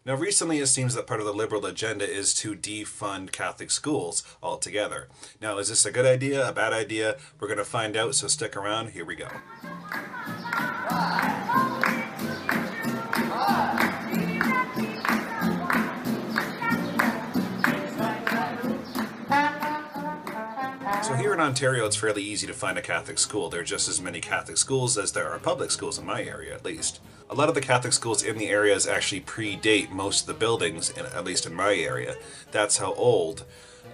Now, recently it seems that part of the liberal agenda is to defund Catholic schools altogether. Now, is this a good idea, a bad idea? We're going to find out, so stick around. Here we go. So here in Ontario, it's fairly easy to find a Catholic school. There are just as many Catholic schools as there are public schools in my area, at least. A lot of the Catholic schools in the areas actually predate most of the buildings, at least in my area. That's how old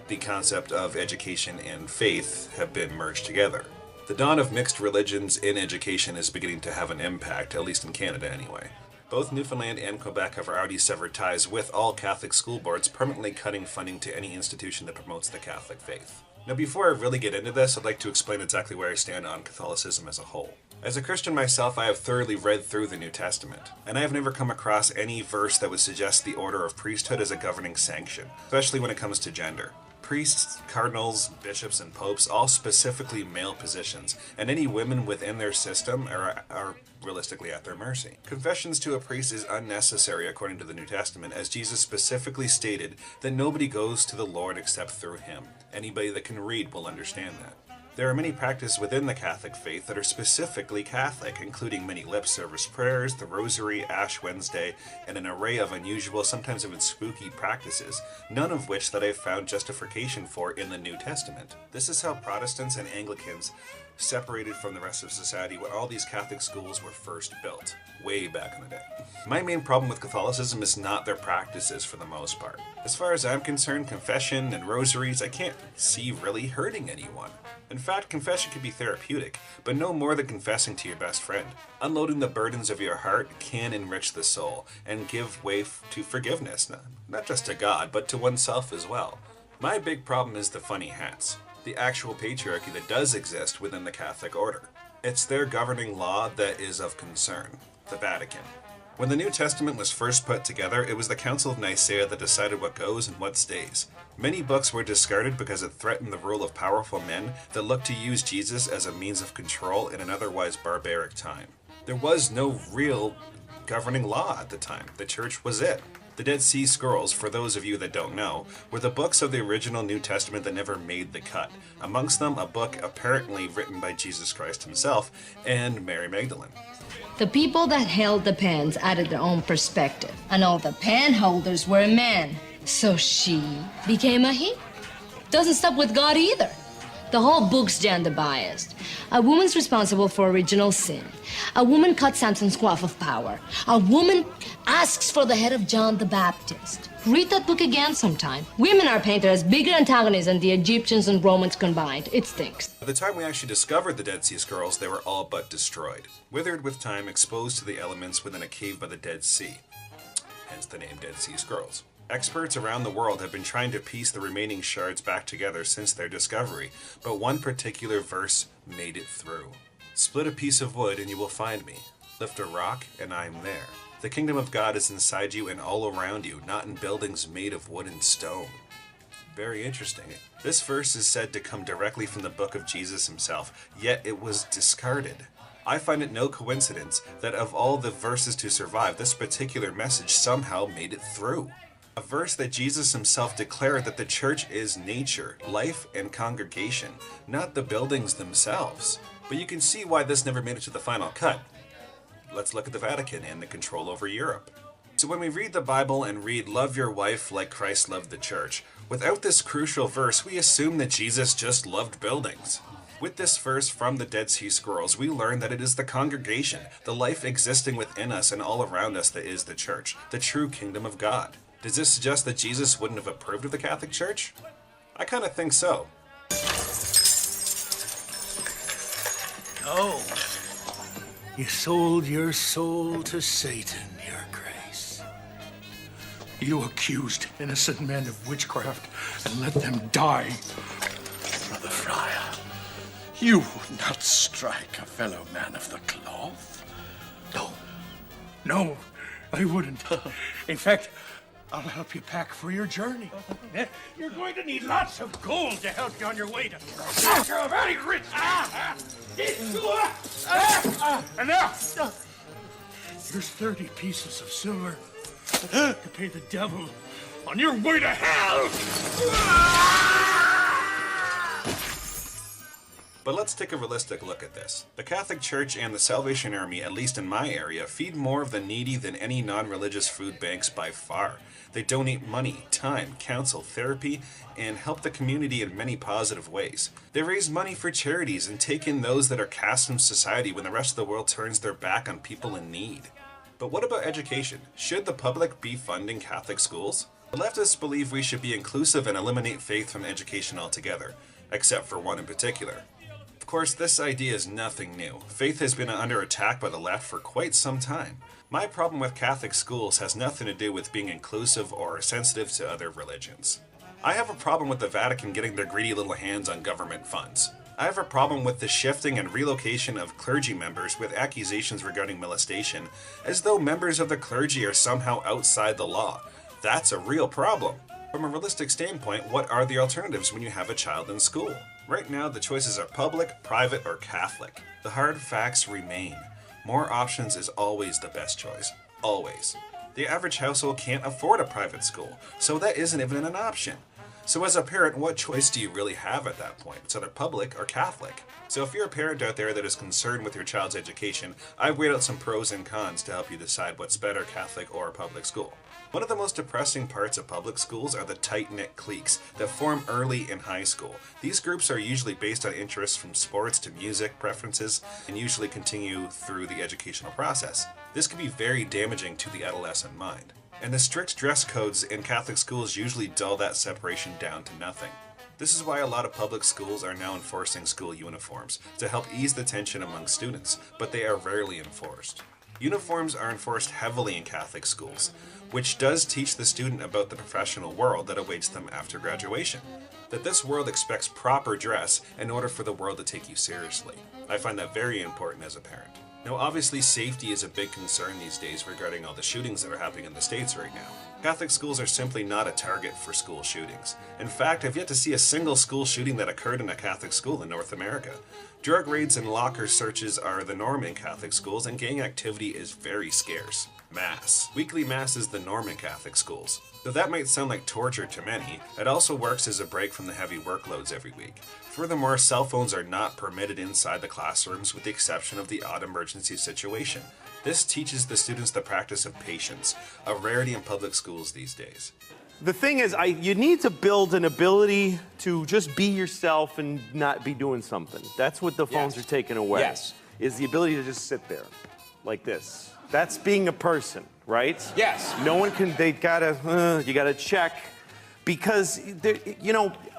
the concept of education and faith have been merged together. The dawn of mixed religions in education is beginning to have an impact, at least in Canada anyway. Both Newfoundland and Quebec have already severed ties with all Catholic school boards, permanently cutting funding to any institution that promotes the Catholic faith. Now, before I really get into this, I'd like to explain exactly where I stand on Catholicism as a whole. As a Christian myself, I have thoroughly read through the New Testament, and I have never come across any verse that would suggest the order of priesthood as a governing sanction, especially when it comes to gender. Priests, cardinals, bishops, and popes, all specifically male positions, and any women within their system are realistically at their mercy. Confessions to a priest is unnecessary according to the New Testament, as Jesus specifically stated that nobody goes to the Lord except through him. Anybody that can read will understand that. There are many practices within the Catholic faith that are specifically Catholic, including many lip service prayers, the Rosary, Ash Wednesday, and an array of unusual, sometimes even spooky practices, none of which that I've found justification for in the New Testament. This is how Protestants and Anglicans separated from the rest of society when all these Catholic schools were first built, way back in the day. My main problem with Catholicism is not their practices for the most part. As far as I'm concerned, confession and rosaries I can't see really hurting anyone. In fact, confession can be therapeutic, but no more than confessing to your best friend. Unloading the burdens of your heart can enrich the soul and give way to forgiveness, not just to God, but to oneself as well. My big problem is the funny hats. The actual patriarchy that does exist within the Catholic order. It's their governing law that is of concern, the Vatican. When the New Testament was first put together, it was the Council of Nicaea that decided what goes and what stays. Many books were discarded because it threatened the rule of powerful men that looked to use Jesus as a means of control in an otherwise barbaric time. There was no real governing law at the time. The church was it. The Dead Sea Scrolls, for those of you that don't know, were the books of the original New Testament that never made the cut. Amongst them, a book apparently written by Jesus Christ himself and Mary Magdalene. The people that held the pens added their own perspective, and all the pen holders were men. So she became a he. Doesn't stop with God either. The whole book's gender biased. A woman's responsible for original sin. A woman cut Samson's coif of power. A woman asks for the head of John the Baptist. Read that book again sometime. Women are painted as bigger antagonists than the Egyptians and Romans combined. It stinks. By the time we actually discovered the Dead Sea Scrolls, they were all but destroyed, withered with time, exposed to the elements within a cave by the Dead Sea. Hence the name Dead Sea Scrolls. Experts around the world have been trying to piece the remaining shards back together since their discovery, but one particular verse made it through. Split a piece of wood and you will find me. Lift a rock and I am there. The kingdom of God is inside you and all around you, not in buildings made of wood and stone. Very interesting. This verse is said to come directly from the book of Jesus himself, yet it was discarded. I find it no coincidence that of all the verses to survive, this particular message somehow made it through. A verse that Jesus himself declared that the church is nature, life, and congregation, not the buildings themselves. But you can see why this never made it to the final cut. Let's look at the Vatican and the control over Europe. So when we read the Bible and read, "Love your wife like Christ loved the church," without this crucial verse, we assume that Jesus just loved buildings. With this verse from the Dead Sea Scrolls, we learn that it is the congregation, the life existing within us and all around us that is the church, the true kingdom of God. Does this suggest that Jesus wouldn't have approved of the Catholic Church? I kind of think so. No. You sold your soul to Satan, Your Grace. You accused innocent men of witchcraft and let them die. Brother Friar, you would not strike a fellow man of the cloth. No, I wouldn't. In fact, I'll help you pack for your journey. You're going to need lots of gold to help you on your way to... You're very rich. And now, here's 30 pieces of silver to pay the devil on your way to hell! But let's take a realistic look at this. The Catholic Church and the Salvation Army, at least in my area, feed more of the needy than any non-religious food banks by far. They donate money, time, counsel, therapy, and help the community in many positive ways. They raise money for charities and take in those that are cast from society when the rest of the world turns their back on people in need. But what about education? Should the public be funding Catholic schools? The leftists believe we should be inclusive and eliminate faith from education altogether, except for one in particular. Of course, this idea is nothing new. Faith has been under attack by the left for quite some time. My problem with Catholic schools has nothing to do with being inclusive or sensitive to other religions. I have a problem with the Vatican getting their greedy little hands on government funds. I have a problem with the shifting and relocation of clergy members with accusations regarding molestation, as though members of the clergy are somehow outside the law. That's a real problem. From a realistic standpoint, what are the alternatives when you have a child in school? Right now, the choices are public, private, or Catholic. The hard facts remain. More options is always the best choice. Always. The average household can't afford a private school, so that isn't even an option. So as a parent, what choice do you really have at that point? It's either public or Catholic. So if you're a parent out there that is concerned with your child's education, I've weighed out some pros and cons to help you decide what's better, Catholic or public school. One of the most depressing parts of public schools are the tight-knit cliques that form early in high school. These groups are usually based on interests from sports to music preferences and usually continue through the educational process. This can be very damaging to the adolescent mind. And the strict dress codes in Catholic schools usually dull that separation down to nothing. This is why a lot of public schools are now enforcing school uniforms to help ease the tension among students, but they are rarely enforced. Uniforms are enforced heavily in Catholic schools, which does teach the student about the professional world that awaits them after graduation. That this world expects proper dress in order for the world to take you seriously. I find that very important as a parent. Now, obviously, safety is a big concern these days regarding all the shootings that are happening in the States right now. Catholic schools are simply not a target for school shootings. In fact, I've yet to see a single school shooting that occurred in a Catholic school in North America. Drug raids and locker searches are the norm in Catholic schools, and gang activity is very scarce. Mass. Weekly Mass is the norm in Catholic schools. Though that might sound like torture to many, it also works as a break from the heavy workloads every week. Furthermore, cell phones are not permitted inside the classrooms with the exception of the odd emergency situation. This teaches the students the practice of patience, a rarity in public schools these days. The thing is, you need to build an ability to just be yourself and not be doing something. That's what the phones are taking away. Yes. Is the ability to just sit there, like this. That's being a person, right? Yes. No one can, you gotta check. Because,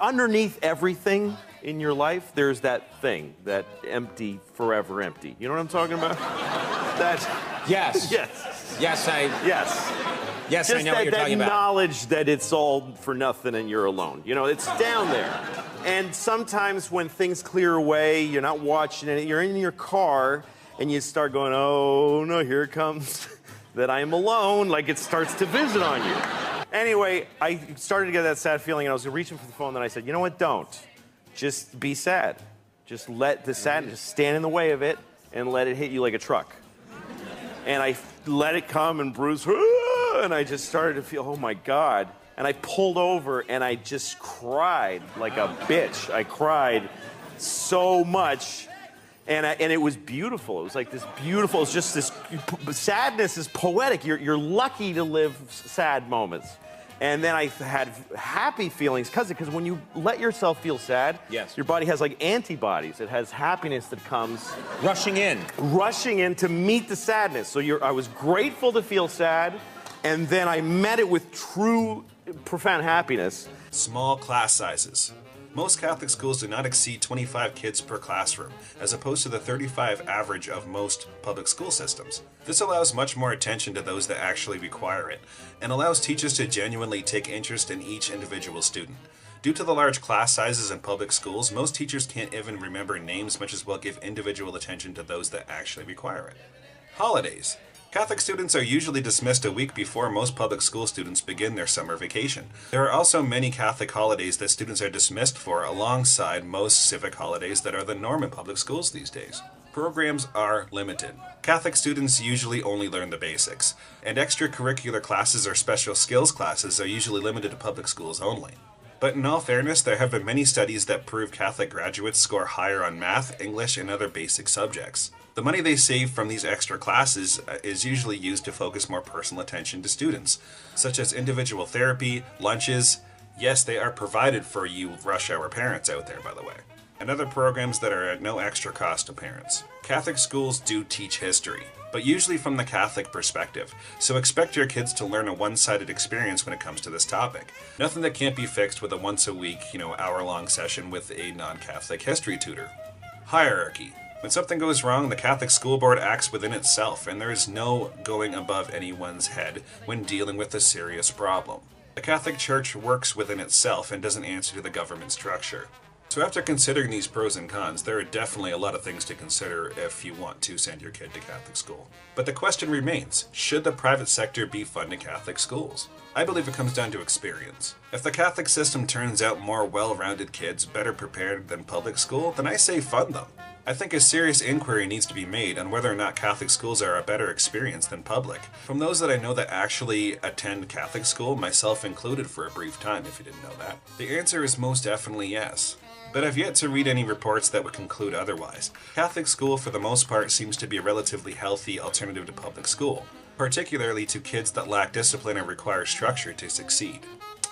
underneath everything in your life, there's that thing, that empty, forever empty. You know what I'm talking about? Yes. Yes. Yes, Yes. Yes, Just I know what you're talking that about. knowledge that it's all for nothing and you're alone. It's down there. And sometimes when things clear away, you're not watching it, you're in your car and you start going, oh no, here it comes, that I am alone, like it starts to visit on you. Anyway, I started to get that sad feeling and I was reaching for the phone and I said, you know what, don't. Just be sad. Just let the sadness stand in the way of it and let it hit you like a truck. And I let it come and bruise, and I just started to feel, oh my God. And I pulled over and I just cried like a bitch. I cried so much. And it was beautiful. It was like this beautiful, it's just this, sadness is poetic. You're lucky to live sad moments. And then I had happy feelings because when you let yourself feel sad, yes, your body has like antibodies. It has happiness that comes rushing in to meet the sadness. So I was grateful to feel sad, and then I met it with true, profound happiness. Small class sizes. Most Catholic schools do not exceed 25 kids per classroom, as opposed to the 35 average of most public school systems. This allows much more attention to those that actually require it, and allows teachers to genuinely take interest in each individual student. Due to the large class sizes in public schools, most teachers can't even remember names, much as well give individual attention to those that actually require it. Holidays. Catholic students are usually dismissed a week before most public school students begin their summer vacation. There are also many Catholic holidays that students are dismissed for alongside most civic holidays that are the norm in public schools these days. Programs are limited. Catholic students usually only learn the basics, and extracurricular classes or special skills classes are usually limited to public schools only. But in all fairness, there have been many studies that prove Catholic graduates score higher on math, English, and other basic subjects. The money they save from these extra classes is usually used to focus more personal attention to students, such as individual therapy, lunches. Yes, they are provided for you rush hour parents out there, by the way. And other programs that are at no extra cost to parents. Catholic schools do teach history, but usually from the Catholic perspective, so expect your kids to learn a one-sided experience when it comes to this topic. Nothing that can't be fixed with a once-a-week, hour-long session with a non-Catholic history tutor. Hierarchy. When something goes wrong, the Catholic school board acts within itself, and there is no going above anyone's head when dealing with a serious problem. The Catholic Church works within itself and doesn't answer to the government structure. So after considering these pros and cons, there are definitely a lot of things to consider if you want to send your kid to Catholic school. But the question remains, should the private sector be funding Catholic schools? I believe it comes down to experience. If the Catholic system turns out more well-rounded kids better prepared than public school, then I say fund them. I think a serious inquiry needs to be made on whether or not Catholic schools are a better experience than public. From those that I know that actually attend Catholic school, myself included for a brief time if you didn't know that, the answer is most definitely yes. But I've yet to read any reports that would conclude otherwise. Catholic school, for the most part, seems to be a relatively healthy alternative to public school, particularly to kids that lack discipline and require structure to succeed.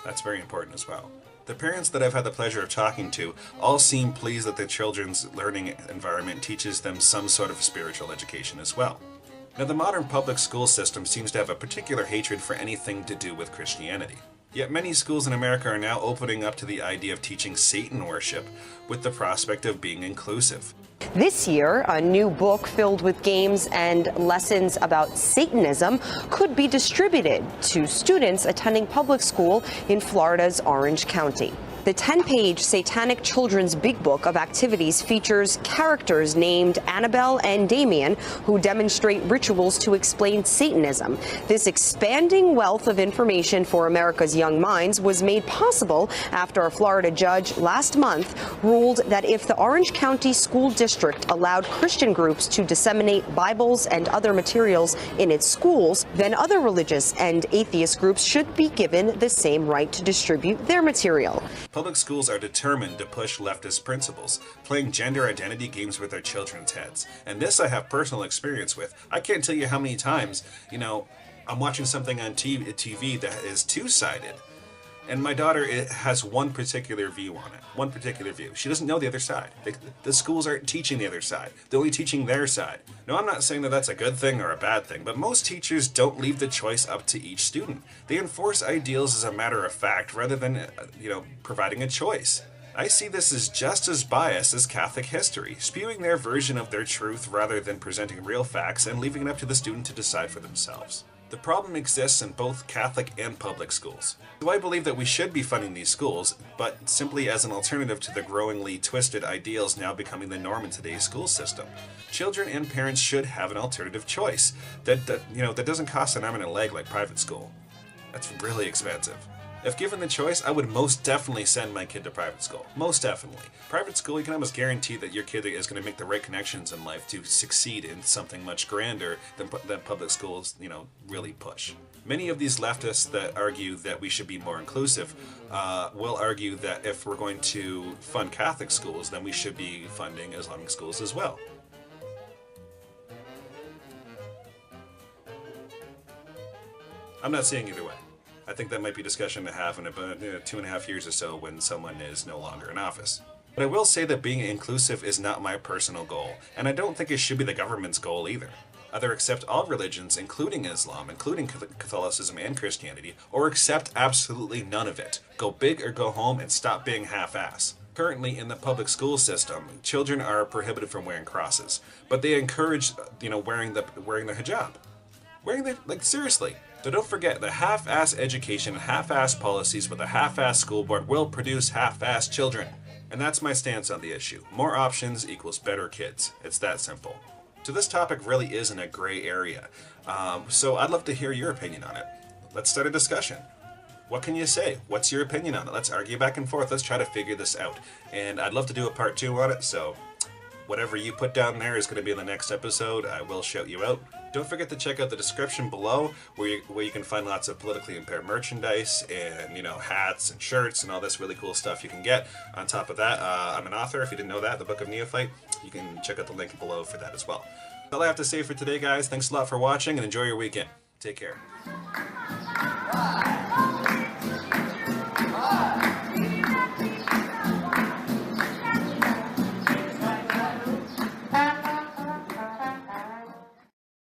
That's very important as well. The parents that I've had the pleasure of talking to all seem pleased that their children's learning environment teaches them some sort of spiritual education as well. Now, the modern public school system seems to have a particular hatred for anything to do with Christianity. Yet many schools in America are now opening up to the idea of teaching Satan worship with the prospect of being inclusive. This year, a new book filled with games and lessons about Satanism could be distributed to students attending public school in Florida's Orange County. The 10-page Satanic Children's Big Book of Activities features characters named Annabelle and Damien who demonstrate rituals to explain Satanism. This expanding wealth of information for America's young minds was made possible after a Florida judge last month ruled that if the Orange County School District allowed Christian groups to disseminate Bibles and other materials in its schools, then other religious and atheist groups should be given the same right to distribute their material. Public schools are determined to push leftist principles, playing gender identity games with their children's heads. And this I have personal experience with. I can't tell you how many times, I'm watching something on TV that is two-sided. And my daughter has one particular view on it. One particular view. She doesn't know the other side. The schools aren't teaching the other side. They're only teaching their side. Now, I'm not saying that that's a good thing or a bad thing, but most teachers don't leave the choice up to each student. They enforce ideals as a matter of fact rather than, providing a choice. I see this as just as biased as Catholic history, spewing their version of their truth rather than presenting real facts and leaving it up to the student to decide for themselves. The problem exists in both Catholic and public schools. So I believe that we should be funding these schools, but simply as an alternative to the growingly twisted ideals now becoming the norm in today's school system. Children and parents should have an alternative choice that doesn't cost an arm and a leg like private school. That's really expensive. If given the choice, I would most definitely send my kid to private school. Most definitely. Private school, you can almost guarantee that your kid is going to make the right connections in life to succeed in something much grander than public schools, really push. Many of these leftists that argue that we should be more inclusive will argue that if we're going to fund Catholic schools, then we should be funding Islamic schools as well. I'm not saying either way. I think that might be a discussion to have in about 2.5 years or so when someone is no longer in office. But I will say that being inclusive is not my personal goal, and I don't think it should be the government's goal either. Either accept all religions, including Islam, including Catholicism and Christianity, or accept absolutely none of it. Go big or go home and stop being half-ass. Currently, in the public school system, children are prohibited from wearing crosses, but they encourage, wearing the hijab. Seriously. So don't forget, the half-ass education and half-ass policies with a half-ass school board will produce half-ass children. And that's my stance on the issue. More options equals better kids. It's that simple. So this topic really is in a gray area. So I'd love to hear your opinion on it. Let's start a discussion. What can you say? What's your opinion on it? Let's argue back and forth. Let's try to figure this out. And I'd love to do a part 2 on it, so whatever you put down there is going to be in the next episode. I will shout you out. Don't forget to check out the description below where you can find lots of politically impaired merchandise and, you know, hats and shirts and all this really cool stuff you can get. On top of that, I'm an author, if you didn't know that, the Book of Neophyte. You can check out the link below for that as well. That's all I have to say for today, guys. Thanks a lot for watching and enjoy your weekend. Take care.